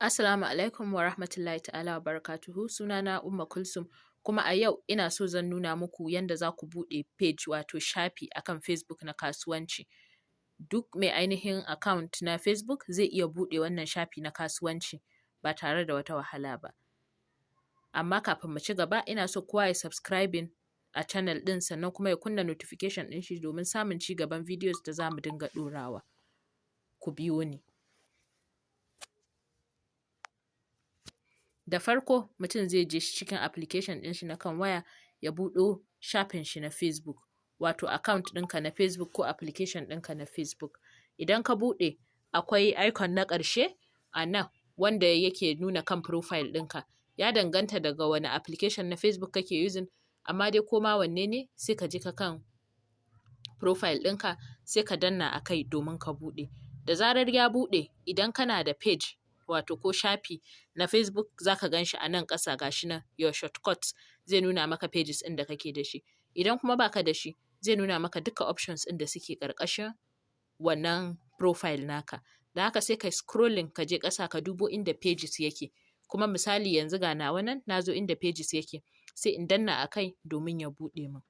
Assalamu alaikum wa rahmatullahi ta'ala wa barakatuhu. Sunana Umma Kulsum, kuma a yau ina so zan nuna muku yanda za ku buɗe page wato shafi akan Facebook na kasuwanci. Duk mai ainihin account na Facebook zai iya buɗe wannan shafi na kasuwanci ba tare da wata wahala ba. Amma kafin mu ci gaba ina so kowa ya subscribing a channel ɗin sannan kuma ya kunna notification ɗin shi domin samun ci gaban videos da za mu dinga ɗorawa. Ku biyo ni. Da farko mutum zai je cikin application ɗin shi na kan waya ya buɗo shafin shi na Facebook, wato account ɗinka na Facebook ko application ɗinka na Facebook. Idan ka buɗe akwai icon na ƙarshe a nan wanda yake nuna kan profile ɗinka. Ya danganta daga wani application na Facebook kake using, amma dai koma wanne ne sai ka je ka kan profile ɗinka sai ka danna a kai domin ka buɗe. Da zarar ya buɗe, idan kana da page wato ko shafi na Facebook za ka gan shi a nan ƙasa gashi nan your shortcuts zai nuna maka pages ɗin da kake da shi. Idan kuma baka da shi zai nuna maka duka options ɗin da suke ƙarƙashin wannan profile naka. Da haka sai kai scrolling ka je ƙasa ka dubo inda pages yake. Kuma misali yanzu ga nawa nan na zo inda pages yake sai in danna a kai domin ya buɗe min.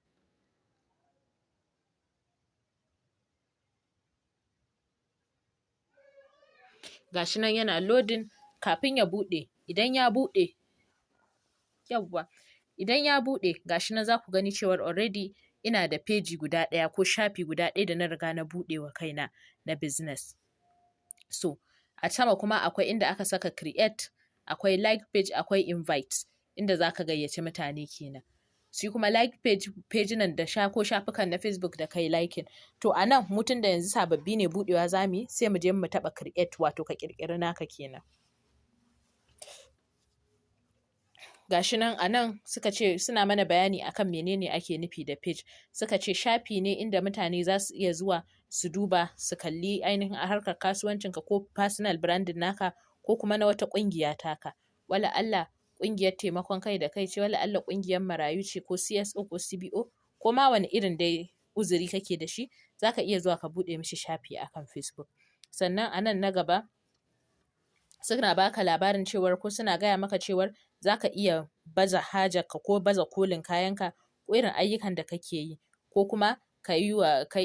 Gashi nan yana loading kafin ya buɗe. Idan ya buɗe, yawwa, idan ya buɗe gashi nan za ku gani cewar already ina da page guda ɗaya ko shafi guda ɗaya da na riga na buɗe wa kaina na business. So, a sama kuma akwai inda aka saka create, akwai like page, akwai invite, inda za ka gayyaci mutane kenan. Shi kuma like page nan da ko shafukan na Facebook da kai liking. To a nan mutum da yanzu sababbi ne buɗewa zamu yi sai mu je mu taɓa create wato ka ƙirƙiri naka kenan. Gashi nan a nan suka ce suna mana bayani akan menene ake nufi da page. Suka ce shafi ne inda mutane za su iya zuwa su duba su kalli ainihin a harkar kasuwancinka ko personal branding naka ko kuma na wata ƙungiya taka. Wala Allah ƙungiyar taimakon kai da kai ce, wala Allah ƙungiyar marayu ce ko CSO ko CBO ko ma wani irin dai uzuri kake da shi za ka iya zuwa ka buɗe mishi shafi akan Facebook. Sannan a nan na gaba suna baka labarin cewar ko suna gaya maka cewar za ka iya baza hajarka ko baza kolin kayanka ko irin ayyukan da kake yi ko kuma kai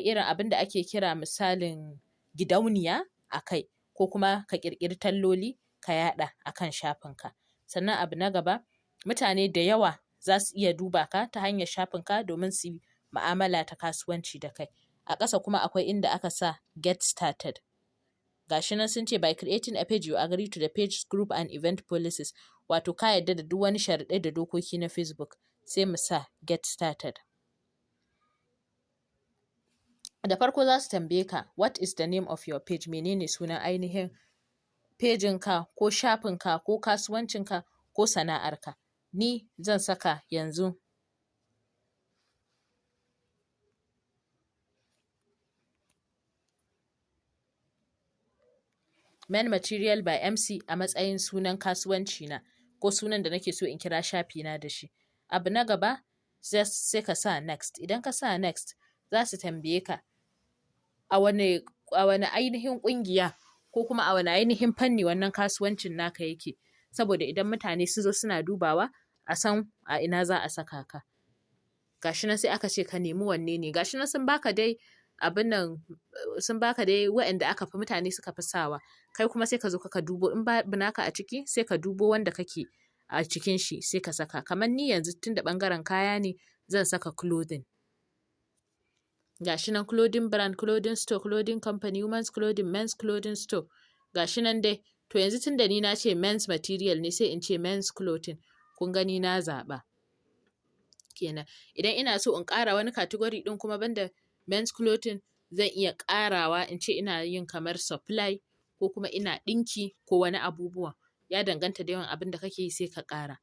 irin abin da ake kira misalin gidauniya a kai ko kuma ka ƙirƙiri talloli ka yaɗa akan shafinka. Sannan abu na gaba mutane da yawa za su iya duba ka ta hanyar shafinka domin su yi ma'amala ta kasuwanci da kai. A ƙasa kuma akwai inda aka sa get started. Gashi nan sun ce by creating a page you agree to the page group and event policies, wato ka yarda da duk wani sharaɗai da dokoki na Facebook. Sai mu sa get started. Da farko za su tambaye ka what is the name of your page, menene sunan ainihin pejinka ko shafinka ko kasuwancinka ko sana'arka. Ni zan saka yanzu Men Material by MC a matsayin sunan kasuwanci na ko sunan da nake so in kira shafi na da shi. Abu na gaba sai ka sa next. Idan ka sa next za su tambaye ka a wane ainihin ƙungiya ko kuma a wane ainihin fanni wannan kasuwancin naka yake, saboda idan mutane su zo suna dubawa a san a ina za a saka ka. Gashi nan sai aka ce ka nemi wanne ne. Gashi nan sun baka dai abin nan, sun baka dai waɗanda aka fi mutane suka fi sawa. Kai kuma sai ka zo ka dubo in babu naka a ciki sai ka dubo wanda kake a cikin shi sai ka saka. Kamar ni yanzu tun da ɓangaren kaya ne zan saka clothing. Gashi nan clothing brand, clothing store, clothing company, women's clothing, men's clothing store. Gashi nan dai. To yanzu tun da ni na ce men's material ne sai in ce men's clothing. Kun gani na zaɓa kenan. Idan ina so in ƙara wani category ɗin kuma banda men's clothing zan iya ƙarawa in ce ina yin kamar supply ko kuma ina ɗinki ko wani abubuwan. Ya danganta da yawan abin da kake yi sai ka ƙara.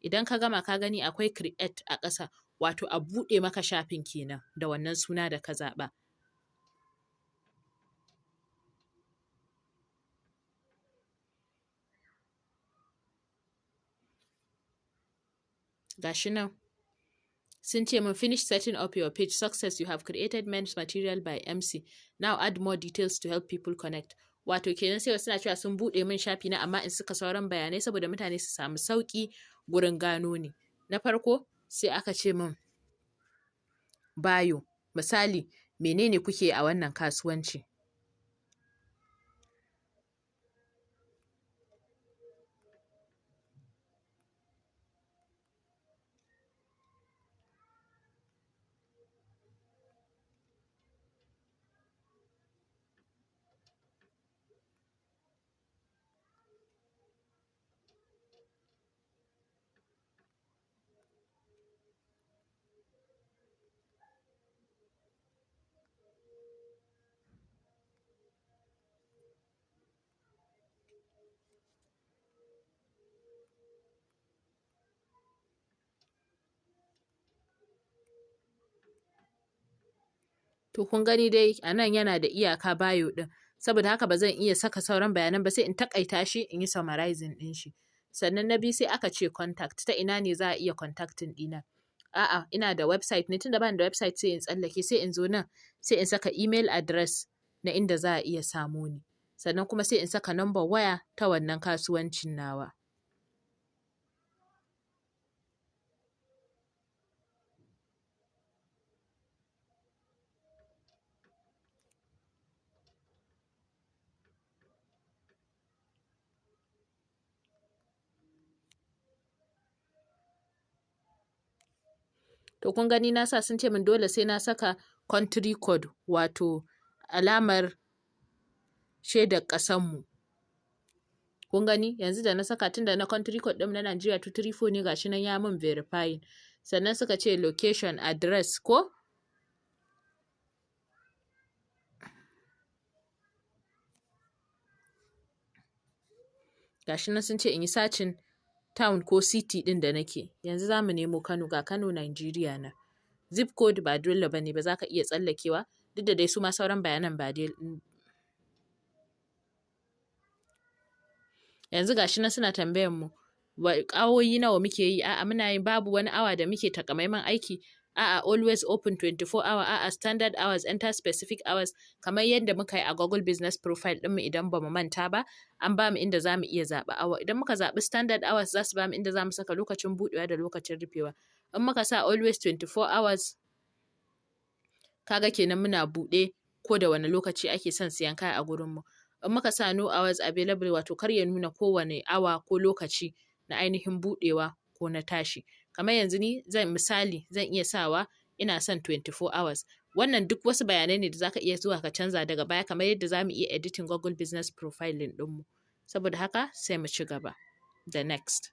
Idan ka gama ka gani akwai create a ƙasa, wato a buɗe maka shafin kenan da wannan suna da ka zaɓa. Gashi nan sun ce mun finish setting up your page, success, you have created men's material by MC, now add more details to help people connect. wato kenan sai wasu suna cewa sun buɗe min shafi na amma in suka sauran bayanai saboda mutane su samu sauƙi gurin gano ni. Na farko sai aka ce min bayo, misali menene kuke a wannan kasuwanci. To kun gani dai a nan yana da iyaka bayo ɗin, saboda haka ba zan iya saka sauran bayanan ba sai in takaita shi in yi summarizing ɗin shi. Sannan na biyu sai aka ce contact, ta ina ne za a iya contacting ɗina. A'a, ina da website ne, tunda bani da website sai in tsallake sai in zo nan sai in saka email address na inda za a iya samo ni. Sannan kuma sai in saka number waya ta wannan kasuwancin nawa. To kun gani na sa sun ce min dole sai na saka country code, wato alamar shaidar ƙasanmu. Kun gani yanzu da na saka tun da na country code ɗin na Nigeria 234 ne gashi nan ya min verifying. Sannan suka ce location address ko? Gashi nan sun ce in yi sacin town ko city ɗin da nake. Yanzu za mu nemo Kano, ga Kano Nigeria na. Zip code ba dole ba ne, ba za ka iya tsallakewa duk da dai su ma sauran bayanan ba dai. Yanzu gashi nan suna tambayan mu awoyi nawa muke yi, a'a muna yin babu wani awa da muke takamaiman aiki, a'a always open 24 hour, a'a standard hours, enter specific hours, kamar yadda muka yi a Google Business Profile ɗinmu idan ba mu manta ba, an ba mu inda za mu iya zaɓa awa. Idan muka zaɓi standard hours za su ba mu inda za mu saka lokacin buɗewa da lokacin rufewa. In muka sa always 24 hours, kaga kenan muna buɗe ko da wani lokaci ake son siyan kaya a gurinmu. In muka sa no hours available, wato kar ya nuna kowane awa ko lokaci na ainihin buɗewa ko na tashi. Kamar yanzu ni misali zan iya sawa ina son 24 hours. Wannan duk wasu bayanai ne da za ka iya zuwa ka canza daga baya, kamar yadda za mu iya editing Google Business Profile ɗinmu. Saboda haka sai mu ci gaba da next.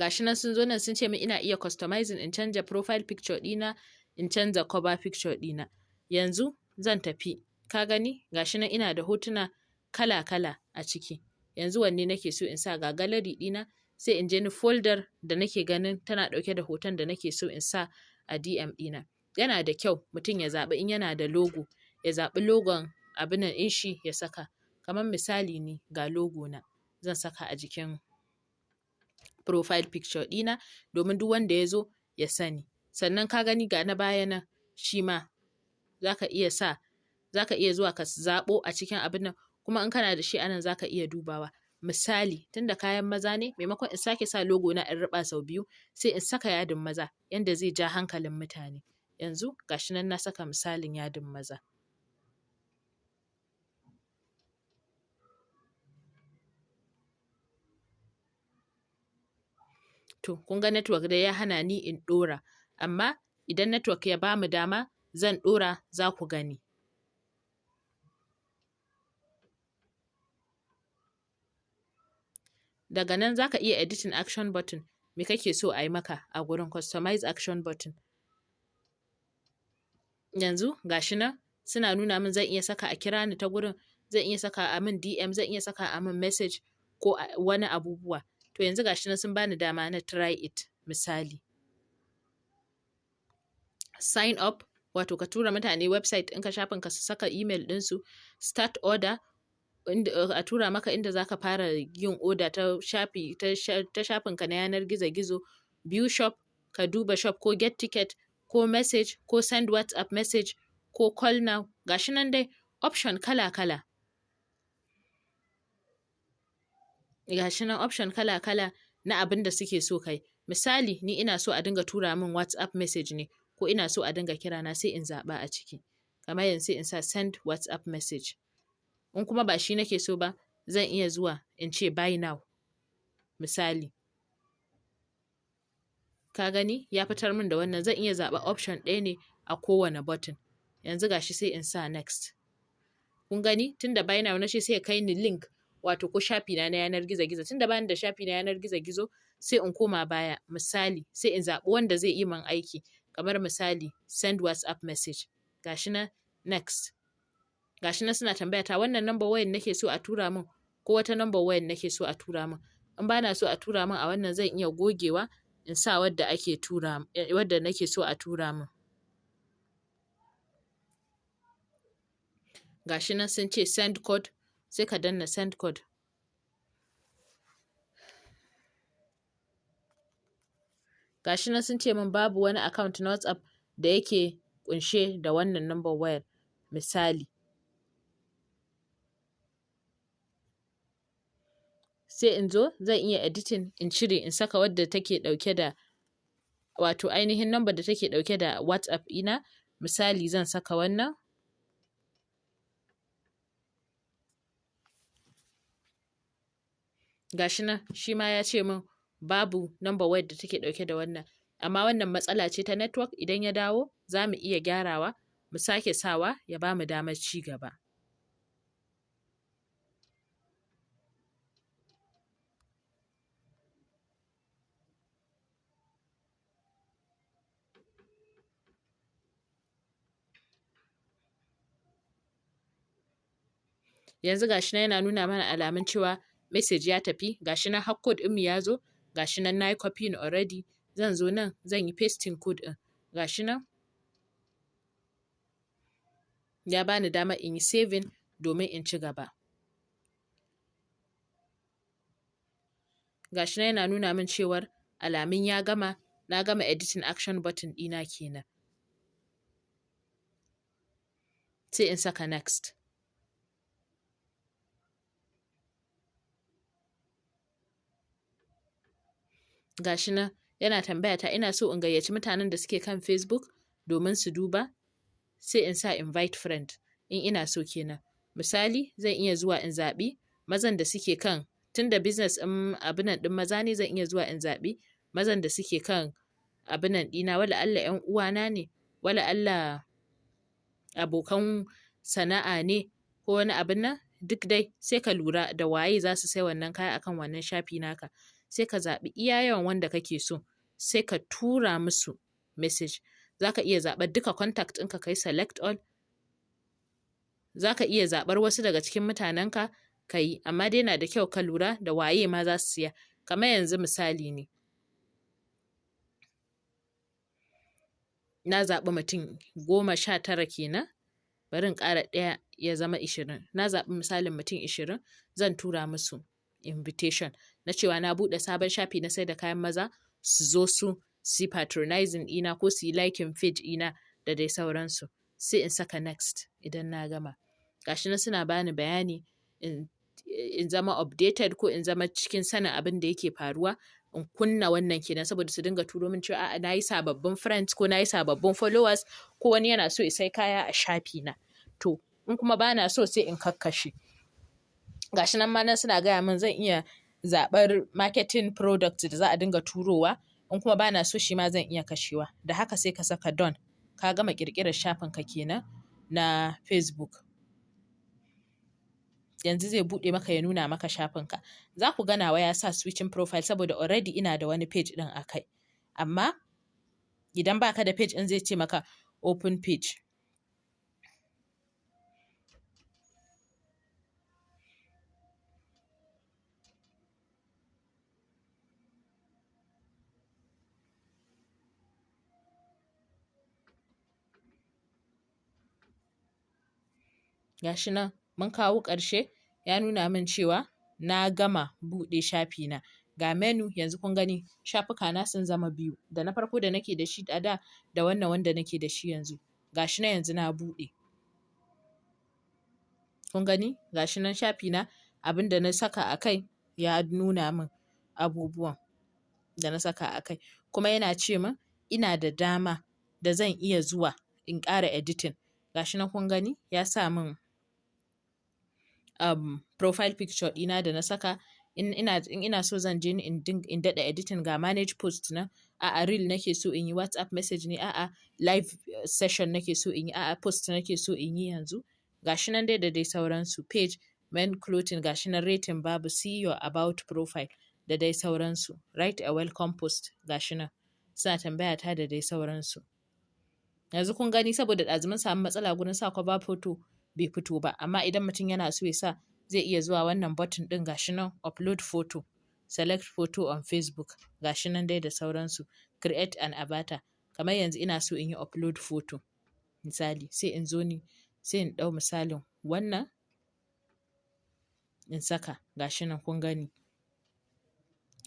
Gashi nan sun zo nan sun ce min ina iya customizing, in canza profile picture ɗina, in canza cover picture ɗina. Yanzu zan tafi, ka gani gashi nan ina da hotuna kala-kala a ciki. Yanzu wanne nake so in sa, ga gallery ɗina, sai in je ni folder da nake ganin tana ɗauke da hoton da nake so in sa a DM ɗina. Yana da kyau mutum ya zaɓi, in yana da logo ya zaɓi logon abin nan in shi ya saka. Kamar misali ni ga logo na zan saka a jikin profile picture ɗina domin duk wanda ya zo ya sani. Sannan ka gani ga na baya nan shi ma za ka iya zuwa ka zaɓo a cikin abin nan, kuma in kana da shi anan za ka iya dubawa. Misali tunda kayan maza ne, maimakon in sake sa logo na in riɓa sau biyu, sai in saka yadin maza yanda zai ja hankalin mutane. Yanzu gashi nan na saka misalin yadin maza. To kun ga network dai ya hana ni in ɗora, amma idan network ya bamu dama zan ɗora, za ku gani. Daga nan za ka iya editing action button. Me kake so a yi maka a gurin customize action button. Yanzu gashi nan suna nuna min zan iya saka a kira ni ta gurin, zan iya saka a min DM, zan iya saka a min message ko wani abubuwa. To yanzu gashi nan sun bani dama na try it. Misali sign up, wato ka tura mutane website ɗinka, shafin ka su saka email ɗinsu. Start order, a tura maka inda za ka fara yin order ta shafin ka na yanar gizo-gizo. View shop, ka duba shop ko get ticket ko message ko send WhatsApp message ko call now, gashi nan dai option kala-kala. Gashi nan option kala-kala na abin da suke so kai. Misali, ni ina so a dinga tura min WhatsApp message ne, ko ina so a dinga kira na, sai in zaɓa a ciki. Kamar yanzu sai in sa send WhatsApp message. In kuma ba shi nake so ba, zan iya zuwa in ce buy now. Misali. Ka gani? Ya fitar min da wannan. Zan iya zaɓa option ɗaya ne a kowane button. Yanzu gashi sai in sa next. Kun gani? Tunda buy now na ce sai ya kai ni link, wato ko shafi na yanar gizo-gizo. Tunda bani da shafi na yanar gizo-gizo, sai in koma baya. Misali, sai in zaɓi wanda zai yi min aiki. Kamar misali, send WhatsApp message. Gashi na next. Gashi nan suna tambaya ta wannan number wayan nake so a tura min, ko wata number wayan nake so a tura min. In bana so a tura min a wannan, zan iya gogewa in sa wadda nake so a tura min. Gashi nan sun ce send code, sai ka danna send code. Gashi nan sun ce min babu wani account na WhatsApp da yake kunshe da wannan number wayar. Misali. Sai in zo zan iya editing in cire in saka wadda take dauke da, wato ainihin number da take dauke da WhatsApp ina. Misali, zan saka wannan. Gashi nan shi ma ya ce min babu number wayar da take dauke da wannan. Amma wannan matsala ce ta network. Idan ya dawo za mu iya gyarawa, mu sake sawa ya ba mu damar ci gaba. Yanzu gashi nan yana nuna mana alamun cewa message ya tafi. Gashi nan har code ɗinmu ya zo. Gashi nan na yi copying already. Zan zo nan zan yi pasting code ɗin. Gashi nan ya bani dama in yi saving domin in ci gaba. Gashi nan yana nuna min cewar alamun ya gama. Na gama editing action button ɗina kenan. Sai in saka next. Gashi nan yana tambaya ta ina so in gayyaci mutanen da suke kan Facebook domin su duba. Sai in sa invite friend in ina so kenan. Misali, zan iya zuwa in zaɓi mazan da suke kan, tunda business abinan ɗin maza ne, zan iya zuwa in zaɓi mazan da suke kan abinan ɗina. Wala Allah 'yan uwana ne, wala Allah abokan sana'a ne, ko wani abin nan. Duk dai sai ka lura da waye za su sai wannan kaya akan wannan shafi naka. Sai ka zaɓi iya yawan wanda kake so. Sai ka tura musu message. Za ka iya zaɓar duka contact ɗinka kai select all. Za ka iya zaɓar wasu daga cikin mutanenka ka yi. Amma dai yana da kyau ka lura da waye ma za su siya. Kamar yanzu misali ne. Na zaɓi mutum 19 kenan. Bari in ƙara ɗaya ya zama 20. Na zaɓi misalin mutum 20. Zan tura musu invitation na cewa na buɗe sabon shafi na sai da kayan maza, su zo su yi patronizing ɗina ko su yi liking page ɗina da dai sauransu. Sai in saka next idan na gama. Gashi nan suna bani bayani in zama updated ko in zama cikin sanin abin da yake faruwa. In kunna wannan kenan saboda su dinga turo min cewa a'a na yi sababbin friends ko na yi sababbin followers, ko wani yana so ya sai kaya a shafi na. To, in kuma bana so sai in kakkashe. Gashi nan ma nan suna gaya min zan iya zaɓar marketing product da za a dinga turowa. In kuma bana so shi ma zan iya kashewa. Da haka sai ka saka done. Ka gama ƙirƙirar shafinka kenan na Facebook. Yanzu zai buɗe maka ya nuna maka shafinka. Za ku gana wa ya sa switching profile saboda already ina da wani page ɗin a kai. Amma idan baka da page ɗin zai ce maka open page. Gashi nan mun kawo ƙarshe. Ya nuna min cewa na gama buɗe shafi na. ga menu yanzu kun gani shafuka na sun zama biyu, da na farko da nake da shi a da wannan wanda nake da shi yanzu. Gashi na yanzu na buɗe. Kun gani gashi nan shafi na abin da na saka a kai ya nuna min abubuwan da na saka a kai, kuma yana ce min ina da dama da zan iya zuwa in ƙara editing. Gashi nan kun gani ya sa min profile picture ɗina da na saka. In ina so zan je in daɗa editing ga manage post na, a'a reel nake so in yi, WhatsApp message ne, a'a live session nake so in yi, a'a post nake so in yi yanzu. Gashi nan dai da dai sauransu. Page, men clothing gashi nan rating babu, see your about profile da dai sauransu. Write a welcome post gashi nan. Suna tambaya ta da dai sauransu. Yanzu kun gani saboda ɗazu mun samu matsala gurin sa cover photo bai fito ba, amma idan mutum yana so ya sa zai iya zuwa wannan button ɗin gashi nan upload photo, select photo on Facebook gashi nan dai da sauransu. Create an avatar, kamar yanzu ina so in yi upload photo misali, sai in zo ni sai in ɗau misalin wannan in saka gashi nan kun gani.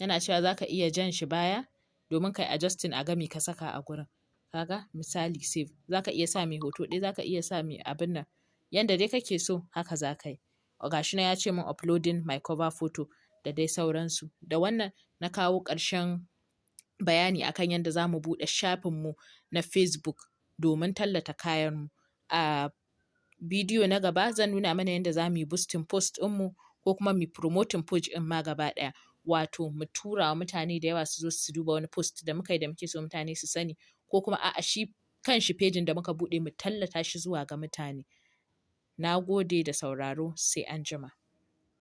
Yana cewa za ka iya jan shi baya domin kai adjusting a ga me ka saka a gurin. Kaga misali save, za ka iya sa mai hoto ɗaya, za ka iya sa mai abin nan yanda dai kake so haka za ka yi. Gashi nan ya ce min uploading my cover photo da dai sauransu. Da wannan na kawo ƙarshen bayani akan yadda za mu buɗe shafinmu na Facebook domin tallata kayanmu. A bidiyo na gaba zan nuna mana yadda za mu yi boosting post ɗinmu ko kuma mu promoting page ɗin ma gaba ɗaya. Wato mu tura wa mutane da yawa su zo su duba wani post da muka yi da muke so mutane su sani, ko kuma a'a shi kan shi pejin da muka buɗe mu tallata shi zuwa ga mutane. Na gode da sauraro, sai an jima.